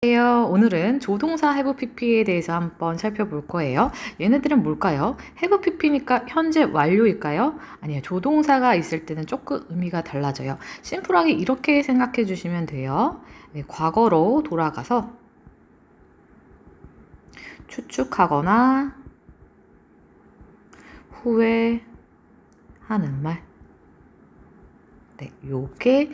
안녕하세요. 오늘은 조동사 have pp에 대해서 한번 살펴볼 거예요. 얘네들은 뭘까요? have pp니까 현재 완료일까요? 아니요. 조동사가 있을 때는 조금 의미가 달라져요. 심플하게 이렇게 생각해 주시면 돼요. 네, 과거로 돌아가서 추측하거나 후회하는 말. 네, 요게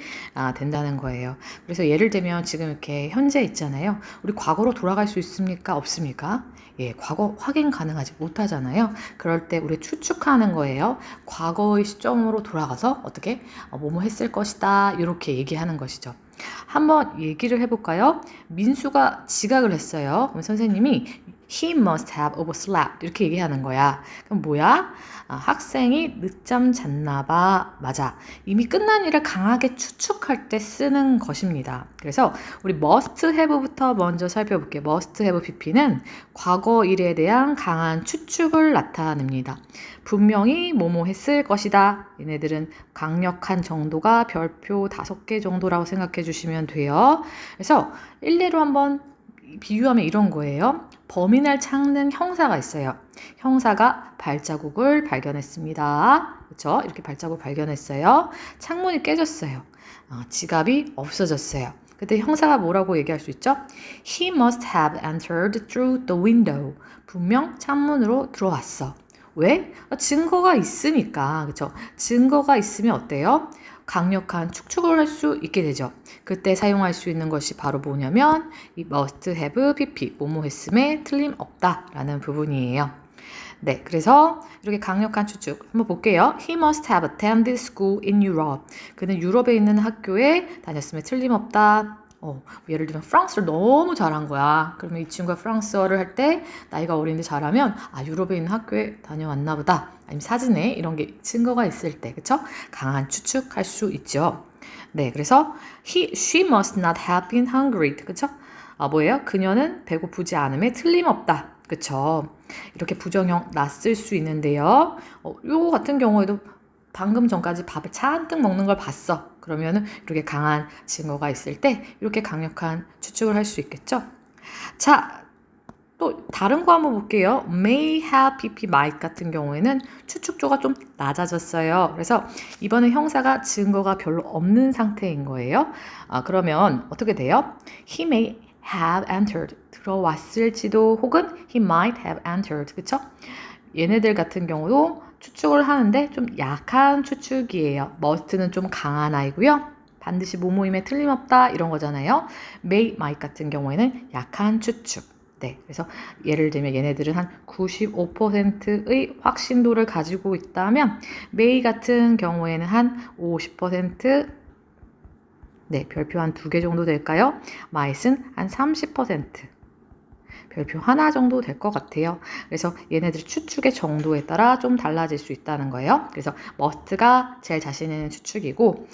된다는 거예요. 그래서 예를 들면 지금 이렇게 현재 있잖아요. 우리 과거로 돌아갈 수 있습니까? 없습니까? 예, 과거 확인 가능하지 못하잖아요. 그럴 때 우리 추측하는 거예요. 과거의 시점으로 돌아가서 어떻게 뭐뭐 했을 것이다 이렇게 얘기하는 것이죠. 한번 얘기를 해볼까요? 민수가 지각을 했어요. 그럼 선생님이 He must have overslept 이렇게 얘기하는 거야. 그럼 뭐야? 학생이 늦잠 잤나 봐. 맞아. 이미 끝난 일을 강하게 추측할 때 쓰는 것입니다. 그래서 우리 must have부터 먼저 살펴볼게요. must have pp는 과거 일에 대한 강한 추측을 나타냅니다. 분명히 뭐뭐 했을 것이다. 얘네들은 강력한 정도가 별표 5개 정도라고 생각해 주시면 돼요. 그래서 일례로 한번 비유하면 이런 거예요. 범인을 찾는 형사가 있어요. 형사가 발자국을 발견했습니다. 그렇죠? 이렇게 발자국 발견했어요. 창문이 깨졌어요. 지갑이 없어졌어요. 그때 형사가 뭐라고 얘기할 수 있죠? He must have entered through the window. 분명 창문으로 들어왔어. 왜? 증거가 있으니까. 그렇죠? 증거가 있으면 어때요? 강력한 추측을 할 수 있게 되죠. 그때 사용할 수 있는 것이 바로 뭐냐면 이 must have pp 뭐뭐 했음에 틀림없다 라는 부분이에요. 네, 그래서 이렇게 강력한 추측 한번 볼게요. He must have attended school in Europe. 그는 유럽에 있는 학교에 다녔음에 틀림없다. 예를 들면 프랑스를 너무 잘한 거야. 그러면 이 친구가 프랑스어를 할 때 나이가 어린데 잘하면 유럽에 있는 학교에 다녀왔나 보다. 아니면 사진에 이런 게 증거가 있을 때, 그쵸? 강한 추측할 수 있죠. 네, 그래서 she must not have been hungry. 그쵸? 뭐예요? 그녀는 배고프지 않음에 틀림없다. 그쵸? 이렇게 부정형 낯쓸 수 있는데요. 요거 같은 경우에도 방금 전까지 밥을 잔뜩 먹는 걸 봤어. 그러면은 이렇게 강한 증거가 있을 때 이렇게 강력한 추측을 할 수 있겠죠? 자, 또 다른 거 한번 볼게요. may have, pp, might 같은 경우에는 추측조가 좀 낮아졌어요. 그래서 이번에 형사가 증거가 별로 없는 상태인 거예요. 그러면 어떻게 돼요? He may have entered 들어왔을지도 혹은 he might have entered 그쵸? 얘네들 같은 경우도 추측을 하는데 좀 약한 추측이에요. must는 좀 강한 아이고요. 반드시 뭐뭐임에 틀림없다 이런 거잖아요. may, might 같은 경우에는 약한 추측. 네, 그래서 예를 들면 얘네들은 한 95%의 확신도를 가지고 있다면 may 같은 경우에는 한 50%, 네, 별표 한 2개 정도 될까요? might은 한 30%, 별표 하나 정도 될 것 같아요. 그래서 얘네들 추측의 정도에 따라 좀 달라질 수 있다는 거예요. 그래서 must가 제일 자신 있는 추측이고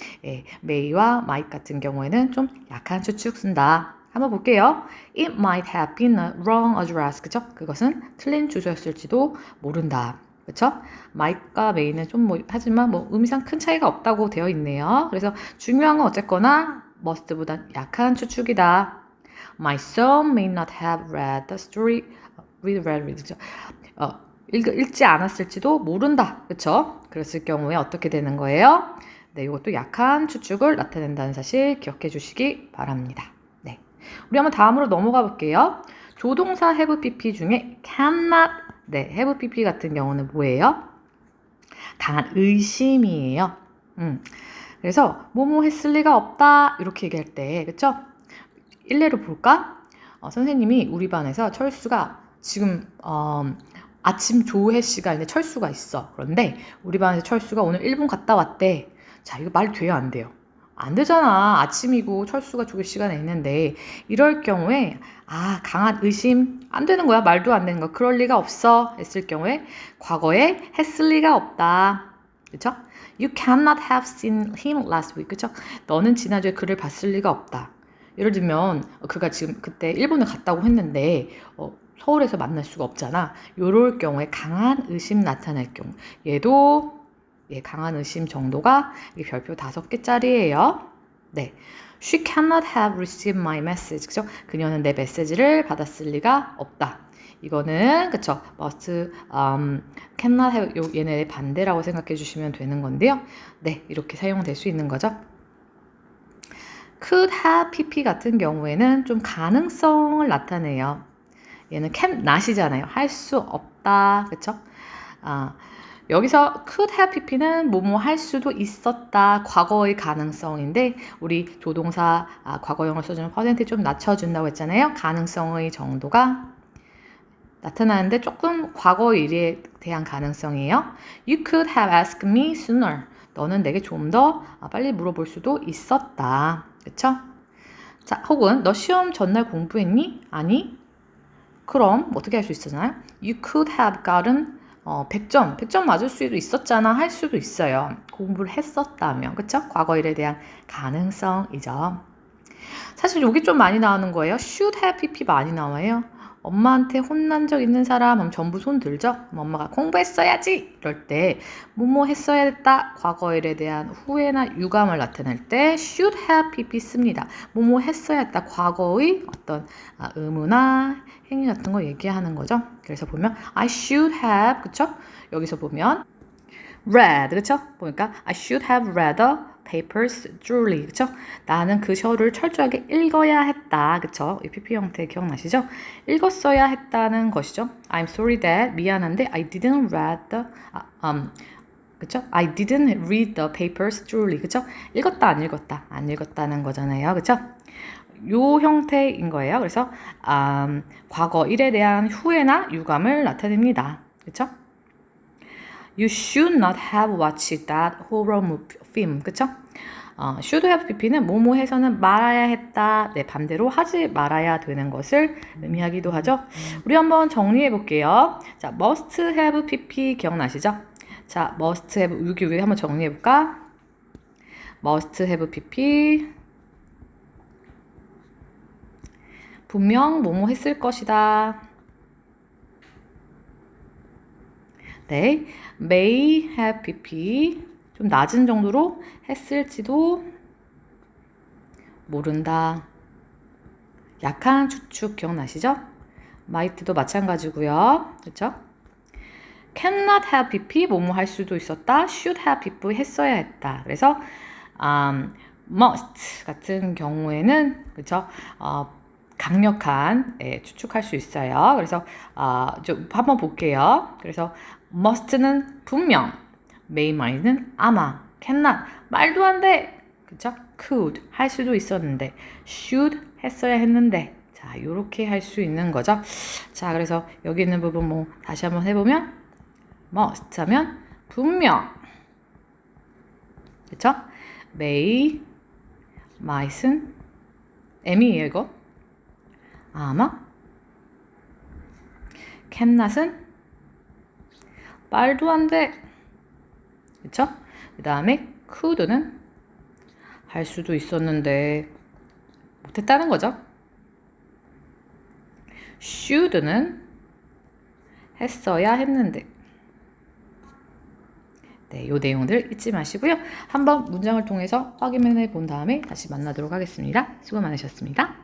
may와 might 같은 경우에는 좀 약한 추측 쓴다. 한번 볼게요. It might have been a wrong address. 그쵸? 그것은 틀린 주소였을지도 모른다. 그쵸? might과 may는 좀 하지만 의미상 큰 차이가 없다고 되어 있네요. 그래서 중요한 건 어쨌거나 must보다 약한 추측이다. My son may not have read the story. read. 그쵸? 읽지 않았을지도 모른다. 그쵸? 그랬을 경우에 어떻게 되는 거예요? 네, 이것도 약한 추측을 나타낸다는 사실 기억해 주시기 바랍니다. 네. 우리 한번 다음으로 넘어가 볼게요. 조동사 have pp 중에 cannot, 네, have pp 같은 경우는 뭐예요? 강한 의심이에요. 그래서 뭐뭐 했을 리가 없다 이렇게 얘기할 때, 그쵸? 일례로 볼까? 선생님이 우리 반에서 철수가 지금 아침 조회 시간에 철수가 있어. 그런데 우리 반에서 철수가 오늘 1분 갔다 왔대. 자, 이거 말 돼요, 안 돼요? 안 되잖아. 아침이고 철수가 조회 시간에 있는데 이럴 경우에 강한 의심 안 되는 거야. 말도 안 되는 거. 그럴 리가 없어. 했을 경우에 과거에 했을 리가 없다. 그쵸? You cannot have seen him last week. 그쵸? 너는 지난주에 그를 봤을 리가 없다. 예를 들면 그가 지금 그때 일본에 갔다고 했는데 서울에서 만날 수가 없잖아. 요럴 경우에 강한 의심 나타날 경우 얘도 강한 의심 정도가 별표 5개짜리예요. 네. She cannot have received my message. 그죠? 그녀는 내 메시지를 받았을 리가 없다. 이거는 그쵸? must, cannot have 얘네의 반대라고 생각해 주시면 되는 건데요. 네, 이렇게 사용될 수 있는 거죠. could have pp 같은 경우에는 좀 가능성을 나타내요. 얘는 can not이잖아요. 할 수 없다. 그쵸? 여기서 could have pp는 뭐뭐 할 수도 있었다. 과거의 가능성인데 우리 조동사 과거형을 써주는 퍼센트 좀 낮춰준다고 했잖아요. 가능성의 정도가 나타나는데 조금 과거 일에 대한 가능성이에요. You could have asked me sooner. 너는 내게 좀 더 빨리 물어볼 수도 있었다. 그쵸? 자, 혹은 너 시험 전날 공부했니? 아니? 그럼 어떻게 할 수 있었나요? You could have gotten 100점 맞을 수도 있었잖아 할 수도 있어요. 공부를 했었다면. 그쵸? 과거 일에 대한 가능성이죠. 사실 여기 좀 많이 나오는 거예요. should have pp 많이 나와요. 엄마한테 혼난 적 있는 사람 하면 전부 손 들죠? 엄마가 공부했어야지 이럴 때 뭐뭐 했어야 됐다 과거 일에 대한 후회나 유감을 나타낼 때 should have pp 씁니다. 뭐뭐 했어야 했다 과거의 어떤 의무나 행위 같은 거 얘기하는 거죠. 그래서 보면 I should have 그쵸? 여기서 보면 read 그쵸? 보니까 I should have read the papers thoroughly 그쵸? 나는 그 서류를 철저하게 읽어야 했다 그쵸? 이 PP 형태 기억나시죠? 읽었어야 했다는 것이죠. I'm sorry that 미안한데 I didn't read the 그쵸? I didn't read the papers thoroughly 그쵸? 읽었다 안 읽었다 안 읽었다는 거잖아요 그쵸? 요 형태인 거예요. 그래서 과거 일에 대한 후회나 유감을 나타냅니다. 그쵸? You should not have watched that horror film. 그쵸? should have pp는 뭐뭐 해서는 말아야 했다. 네, 반대로 하지 말아야 되는 것을 의미하기도 하죠. 우리 한번 정리해 볼게요. 자, must have pp 기억나시죠? 자, must have 여기 위에 한번 정리해 볼까? must have pp 분명 뭐뭐 했을 것이다. 네, may have pp 좀 낮은 정도로 했을지도 모른다. 약한 추측 기억나시죠? might도 마찬가지고요. 그렇죠? cannot have pp 뭐뭐 할 수도 있었다. should have pp 했어야 했다. 그래서 must 같은 경우에는 그렇죠? 강력한 추측할 수 있어요. 그래서 좀 한번 볼게요. 그래서 must는 분명, may might는 아마, cannot 말도 안 돼. 그쵸? could 할 수도 있었는데 should 했어야 했는데 자 요렇게 할 수 있는 거죠. 자 그래서 여기 있는 부분 뭐 다시 한번 해보면 must 하면 분명 그쵸? may might은 M이에요 이거 아마 cannot은 말도 안 돼. 그쵸? 그 다음에 could는 할 수도 있었는데 못했다는 거죠. should는 했어야 했는데 네, 요 내용들 잊지 마시고요. 한번 문장을 통해서 확인해 본 다음에 다시 만나도록 하겠습니다. 수고 많으셨습니다.